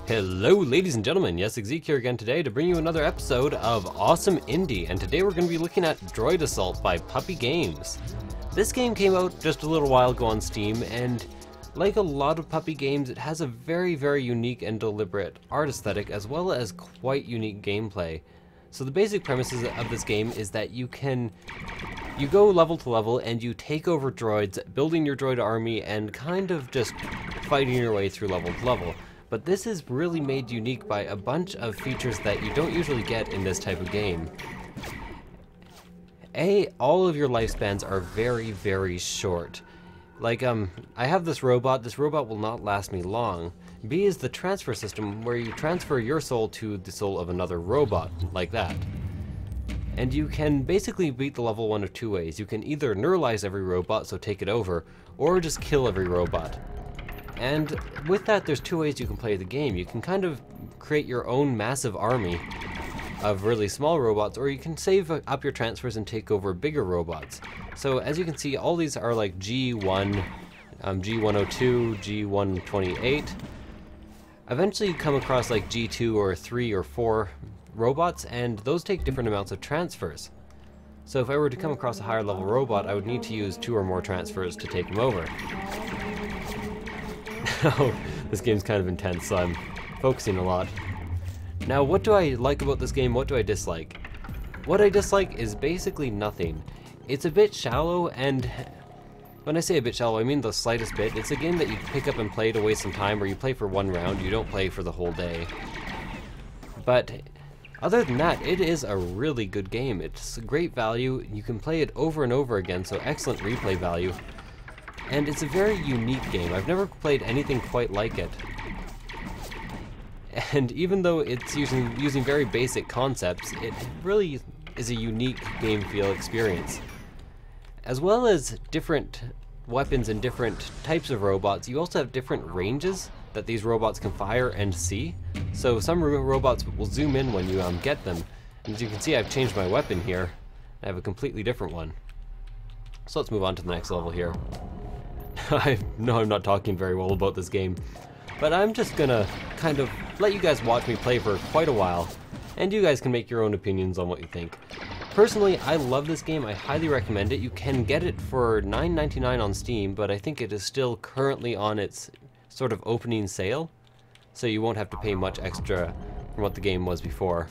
Hello ladies and gentlemen, Yessik here again today to bring you another episode of Awesome Indie, and today we're going to be looking at Droid Assault by Puppy Games. This game came out just a little while ago on Steam, and like a lot of Puppy games, it has a very unique and deliberate art aesthetic as well as quite unique gameplay. So the basic premises of this game is that you go level to level and you take over droids, building your droid army and kind of just fighting your way through level to level. But this is really made unique by a bunch of features that you don't usually get in this type of game. All of your lifespans are very short. Like, I have this robot will not last me long. B is the transfer system, where you transfer your soul to the soul of another robot, like that. And you can basically beat the level one of two ways. You can either neuralize every robot, so take it over, or just kill every robot. And with that, there's two ways you can play the game. You can kind of create your own massive army of really small robots, or you can save up your transfers and take over bigger robots. So as you can see, all these are like G1, G102, G128. Eventually you come across like G2 or 3 or 4 robots, and those take different amounts of transfers. So if I were to come across a higher level robot, I would need to use 2 or more transfers to take him over. Oh, this game's kind of intense, so I'm focusing a lot. Now, what do I like about this game? What do I dislike? What I dislike is basically nothing. It's a bit shallow, and when I say a bit shallow, I mean the slightest bit. It's a game that you pick up and play to waste some time, where you play for one round, you don't play for the whole day. But other than that, it is a really good game. It's great value, you can play it over and over again, so excellent replay value. And it's a very unique game. I've never played anything quite like it. And even though it's using very basic concepts, it really is a unique game feel experience. As well as different weapons and different types of robots, you also have different ranges that these robots can fire and see. So some robots will zoom in when you get them. And as you can see, I've changed my weapon here. I have a completely different one. So let's move on to the next level here. I know I'm not talking very well about this game, but I'm just gonna kind of let you guys watch me play for quite a while, and you guys can make your own opinions on what you think. Personally, I love this game. I highly recommend it. You can get it for $9.99 on Steam, but I think it is still currently on its sort of opening sale, so you won't have to pay much extra from what the game was before.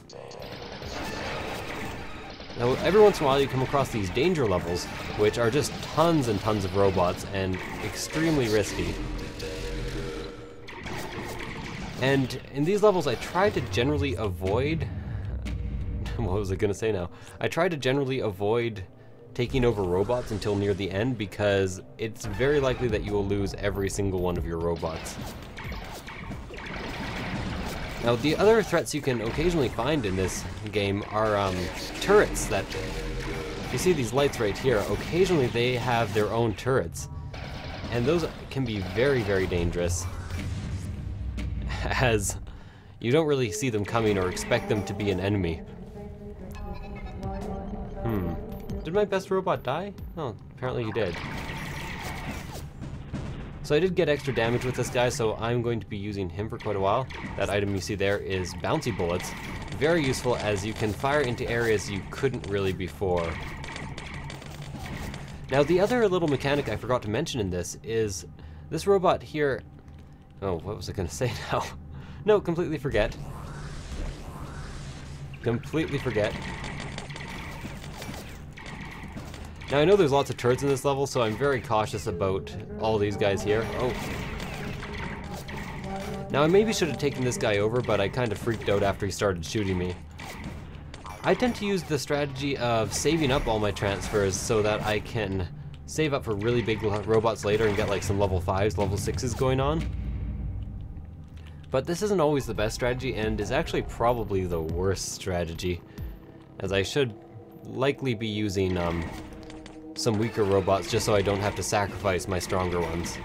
Now, every once in a while you come across these danger levels, which are just tons and tons of robots and extremely risky. And in these levels I try to generally avoid... what was I gonna say now? I try to generally avoid taking over robots until near the end, because it's very likely that you will lose every single one of your robots. Now, the other threats you can occasionally find in this game are turrets that... You see these lights right here, occasionally they have their own turrets. And those can be very dangerous, as you don't really see them coming or expect them to be an enemy. Did my best robot die? Oh, apparently he did. So I did get extra damage with this guy, so I'm going to be using him for quite a while. That item you see there is bouncy bullets. Very useful, as you can fire into areas you couldn't really before. Now, the other little mechanic I forgot to mention in this is this robot here... Oh, what was I going to say now? No, completely forget. Completely forget. Now, I know there's lots of turrets in this level, so I'm very cautious about all these guys here. Oh. Now, I maybe should have taken this guy over, but I kind of freaked out after he started shooting me. I tend to use the strategy of saving up all my transfers so that I can save up for really big robots later and get like some level 5s, level 6s going on. But this isn't always the best strategy, and is actually probably the worst strategy, as I should likely be using some weaker robots just so I don't have to sacrifice my stronger ones.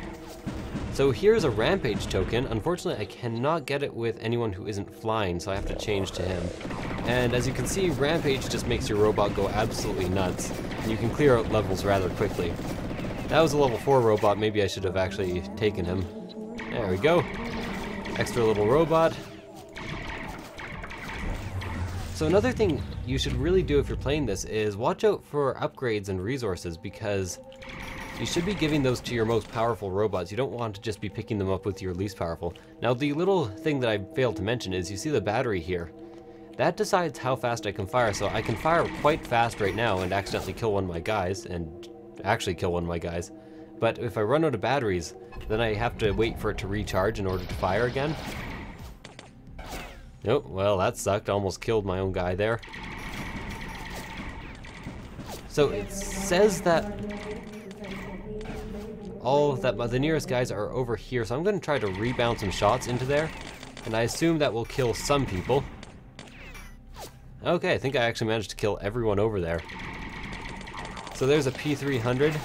So here's a rampage token. Unfortunately, I cannot get it with anyone who isn't flying, so I have to change to him. And as you can see, rampage just makes your robot go absolutely nuts, and you can clear out levels rather quickly. That was a level 4 robot. Maybe I should have actually taken him. There we go. Extra little robot. So another thing you should really do if you're playing this is watch out for upgrades and resources, because you should be giving those to your most powerful robots. You don't want to just be picking them up with your least powerful. Now the little thing that I failed to mention is you see the battery here. That decides how fast I can fire, so I can fire quite fast right now and accidentally kill one of my guys, and actually kill one of my guys. But if I run out of batteries, then I have to wait for it to recharge in order to fire again. Nope, well that sucked, almost killed my own guy there. So it says that the nearest guys are over here, so I'm going to try to rebound some shots into there, and I assume that will kill some people. Okay, I think I actually managed to kill everyone over there. So there's a P300.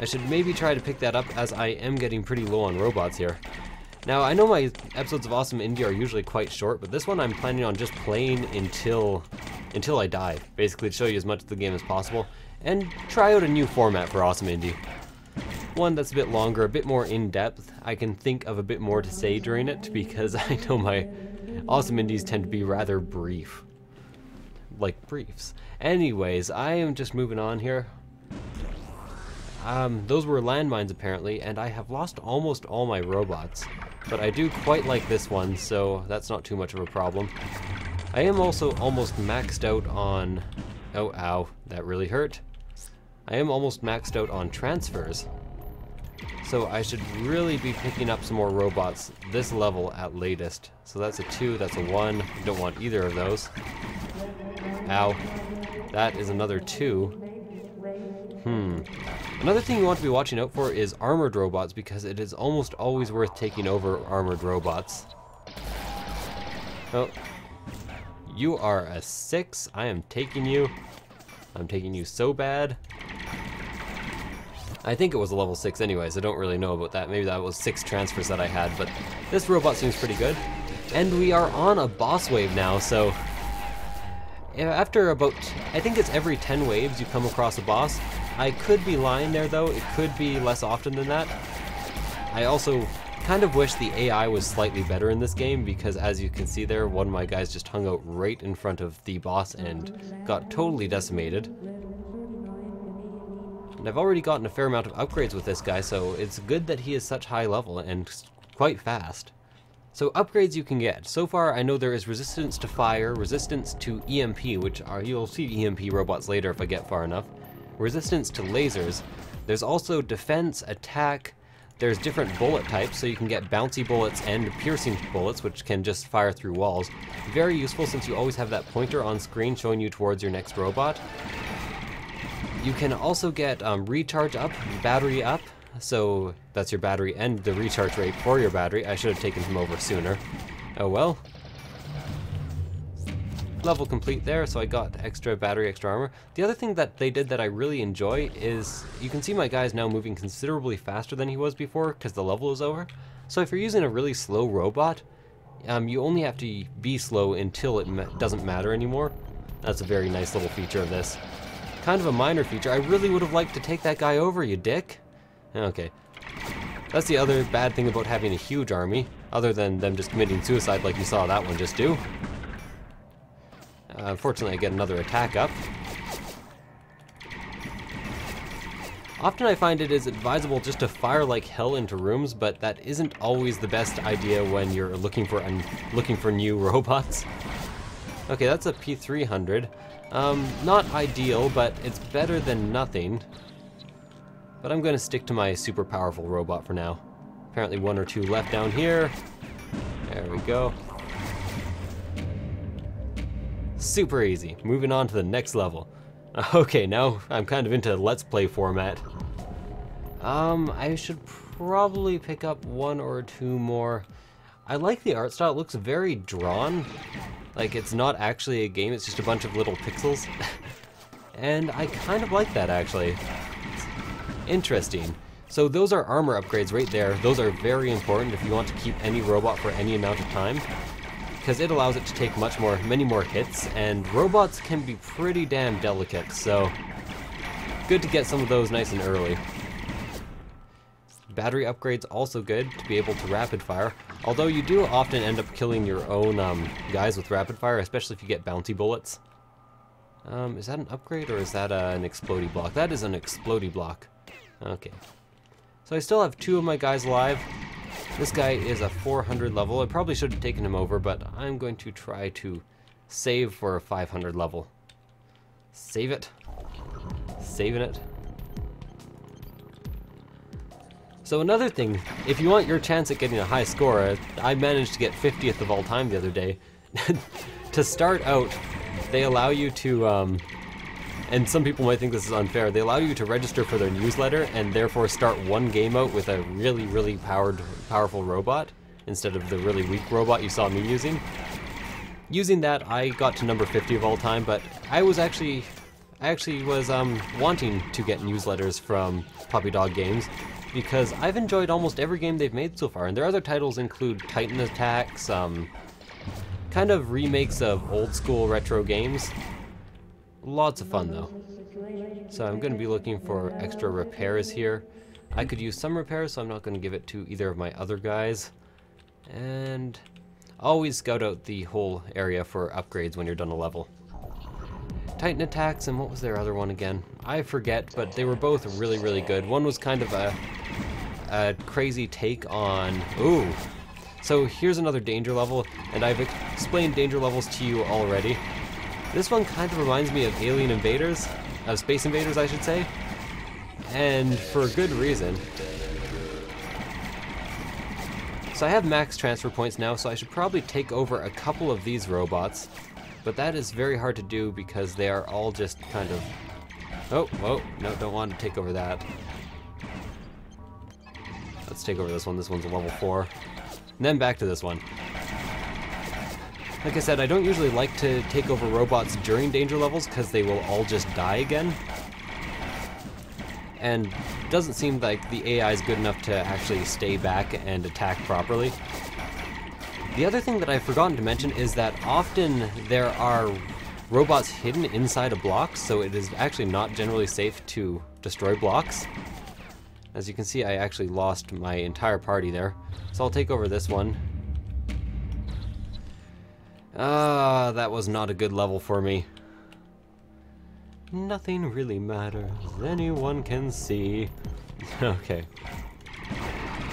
I should maybe try to pick that up, as I am getting pretty low on robots here. Now, I know my episodes of Awesome Indie are usually quite short, but this one I'm planning on just playing until I die, basically to show you as much of the game as possible, and try out a new format for Awesome Indie. One that's a bit longer, a bit more in-depth. I can think of a bit more to say during it, because I know my Awesome Indies tend to be rather brief. Like briefs. Anyways, I am just moving on here. Those were landmines apparently, and I have lost almost all my robots. But I do quite like this one, so that's not too much of a problem. I am also almost maxed out on... Oh, ow, that really hurt. I am almost maxed out on transfers. So I should really be picking up some more robots this level at latest. So that's a 2, that's a 1. I don't want either of those. Ow. That is another 2. Another thing you want to be watching out for is armored robots, because it is almost always worth taking over armored robots. Oh. You are a 6. I am taking you. I'm taking you so bad. I think it was a level 6 anyways, I don't really know about that. Maybe that was 6 transfers that I had, but this robot seems pretty good. And we are on a boss wave now, so... After about, I think it's every 10 waves you come across a boss. I could be lying there though, it could be less often than that. I also kind of wish the AI was slightly better in this game, because as you can see there, one of my guys just hung out right in front of the boss and got totally decimated. And I've already gotten a fair amount of upgrades with this guy, so it's good that he is such high level and quite fast. So upgrades you can get. So far I know there is resistance to fire, resistance to EMP, which are, you'll see EMP robots later if I get far enough, resistance to lasers. There's also defense, attack, there's different bullet types, so you can get bouncy bullets and piercing bullets, which can just fire through walls. Very useful since you always have that pointer on screen showing you towards your next robot. You can also get recharge up, battery up, so that's your battery and the recharge rate for your battery. I should have taken him over sooner. Oh well. Level complete there, so I got extra battery, extra armor. The other thing that they did that I really enjoy is you can see my guy's now moving considerably faster than he was before because the level is over. So if you're using a really slow robot, you only have to be slow until it doesn't matter anymore. That's a very nice little feature of this. Kind of a minor feature. I really would have liked to take that guy over, you dick. Okay. That's the other bad thing about having a huge army, other than them just committing suicide like you saw that one just do. Unfortunately, I get another attack up. Often I find it is advisable just to fire like hell into rooms, but that isn't always the best idea when you're looking for new robots. Okay, that's a P300. Not ideal, but it's better than nothing. But I'm going to stick to my super powerful robot for now. Apparently 1 or 2 left down here. There we go. Super easy. Moving on to the next level. Okay, now I'm kind of into Let's Play format. I should probably pick up 1 or 2 more. I like the art style. It looks very drawn. Like it's not actually a game, it's just a bunch of little pixels. And I kind of like that actually. It's interesting. So those are armor upgrades right there. Those are very important if you want to keep any robot for any amount of time, because it allows it to take many more hits, and robots can be pretty damn delicate, so good to get some of those nice and early. Battery upgrades also good to be able to rapid fire, although you do often end up killing your own guys with rapid fire, especially if you get bouncy bullets. Is that an upgrade or is that an explodey block? That is an explodey block. Okay. So I still have 2 of my guys alive. This guy is a 400 level. I probably should have taken him over, but I'm going to try to save for a 500 level. Save it. Saving it. So another thing, if you want your chance at getting a high score, I managed to get 50th of all time the other day. To start out, they allow you to, and some people might think this is unfair, they allow you to register for their newsletter and therefore start one game out with a really, really powerful robot instead of the really weak robot you saw me using. Using that, I got to number 50 of all time, but I actually was wanting to get newsletters from Puppy Dog Games because I've enjoyed almost every game they've made so far, and their other titles include Titan Attacks, kind of remakes of old school retro games. Lots of fun though. So I'm going to be looking for extra repairs here. I could use some repairs, so I'm not going to give it to either of my other guys. And always scout out the whole area for upgrades when you're done a level. Titan Attacks, and what was their other one again? I forget, but they were both really, really good. One was kind of a crazy take on... Ooh! So here's another danger level, and I've explained danger levels to you already. This one kind of reminds me of Alien Invaders, of Space Invaders I should say, and for good reason. So I have max transfer points now, so I should probably take over a couple of these robots, but that is very hard to do because they are all just kind of... Oh, no, don't want to take over that. Let's take over this one. This one's a level 4. And then back to this one. Like I said, I don't usually like to take over robots during danger levels because they will all just die again. And it doesn't seem like the AI is good enough to actually stay back and attack properly. The other thing that I've forgotten to mention is that often there are robots hidden inside a block, so it is actually not generally safe to destroy blocks. As you can see, I actually lost my entire party there. So I'll take over this one. That was not a good level for me. Nothing really matters, anyone can see. Okay.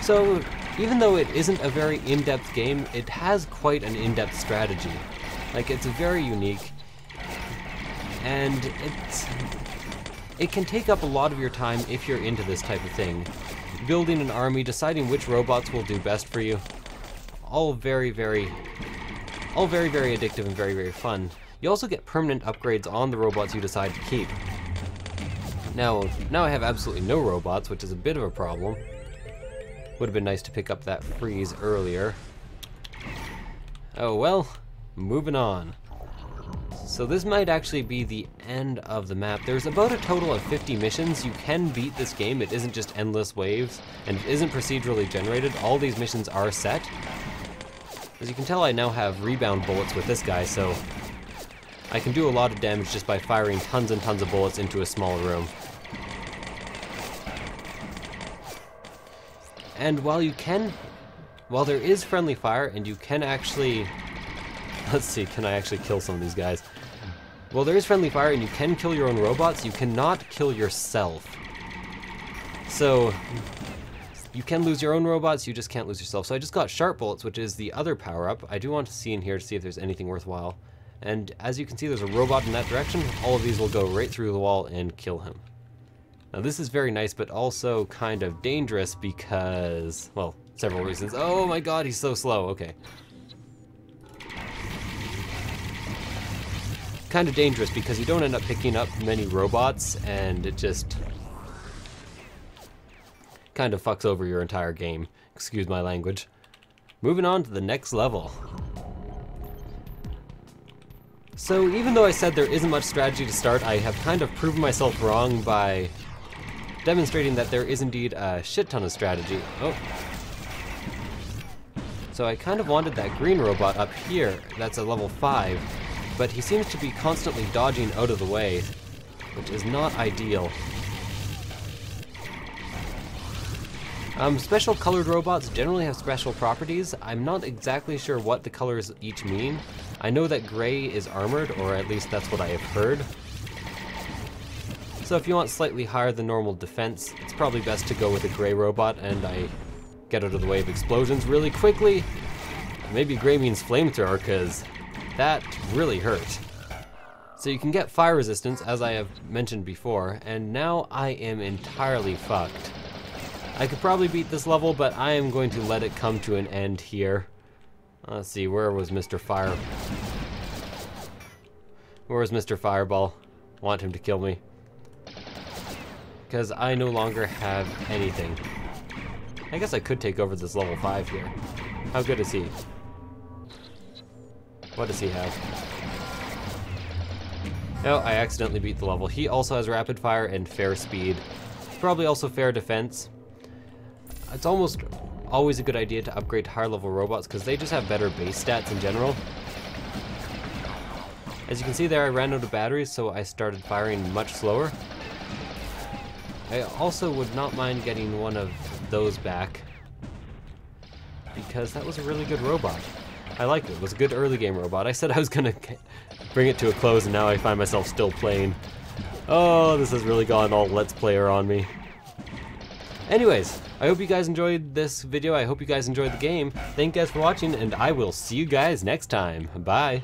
So, even though it isn't a very in-depth game, it has quite an in-depth strategy. Like, it's very unique. And it can take up a lot of your time if you're into this type of thing. Building an army, deciding which robots will do best for you. All very, very addictive and very, very fun. You also get permanent upgrades on the robots you decide to keep. Now I have absolutely no robots, which is a bit of a problem. Would have been nice to pick up that freeze earlier. Oh well, moving on. So this might actually be the end of the map. There's about a total of 50 missions. You can beat this game. It isn't just endless waves, and it isn't procedurally generated. All these missions are set. As you can tell, I now have rebound bullets with this guy, so I can do a lot of damage just by firing tons and tons of bullets into a small room. And while there is friendly fire, and you can actually... Let's see, can I actually kill some of these guys? Well, there is friendly fire and you can kill your own robots, you cannot kill yourself. So, you can lose your own robots, you just can't lose yourself. So I just got sharp bullets, which is the other power-up. I do want to see in here to see if there's anything worthwhile. And as you can see, there's a robot in that direction. All of these will go right through the wall and kill him. Now this is very nice, but also kind of dangerous because, well, several reasons. Oh my god, he's so slow, okay. Kind of dangerous because you don't end up picking up many robots and it just kind of fucks over your entire game. Excuse my language. Moving on to the next level. So even though I said there isn't much strategy to start, I have kind of proven myself wrong by demonstrating that there is indeed a shit ton of strategy. Oh. So I kind of wanted that green robot up here, that's a level 5, but he seems to be constantly dodging out of the way, which is not ideal. Special colored robots generally have special properties. I'm not exactly sure what the colors each mean. I know that gray is armored, or at least that's what I have heard. So if you want slightly higher than normal defense, it's probably best to go with a gray robot, and I get out of the way of explosions really quickly. Maybe gray means flamethrower, because that really hurt. So you can get fire resistance, as I have mentioned before, and now I am entirely fucked. I could probably beat this level, but I am going to let it come to an end here. Let's see, where was Mr. Fire? Where was Mr. Fireball? Want him to kill me. Because I no longer have anything. I guess I could take over this level 5 here. How good is he? What does he have? Oh, I accidentally beat the level. He also has rapid fire and fair speed. Probably also fair defense. It's almost always a good idea to upgrade to higher level robots because they just have better base stats in general. As you can see there, I ran out of batteries, so I started firing much slower. I also would not mind getting one of those back because that was a really good robot. I liked it. It was a good early game robot. I said I was gonna bring it to a close, and now I find myself still playing. Oh, this has really gone all Let's Player on me. Anyways, I hope you guys enjoyed this video. I hope you guys enjoyed the game. Thank you guys for watching, and I will see you guys next time. Bye.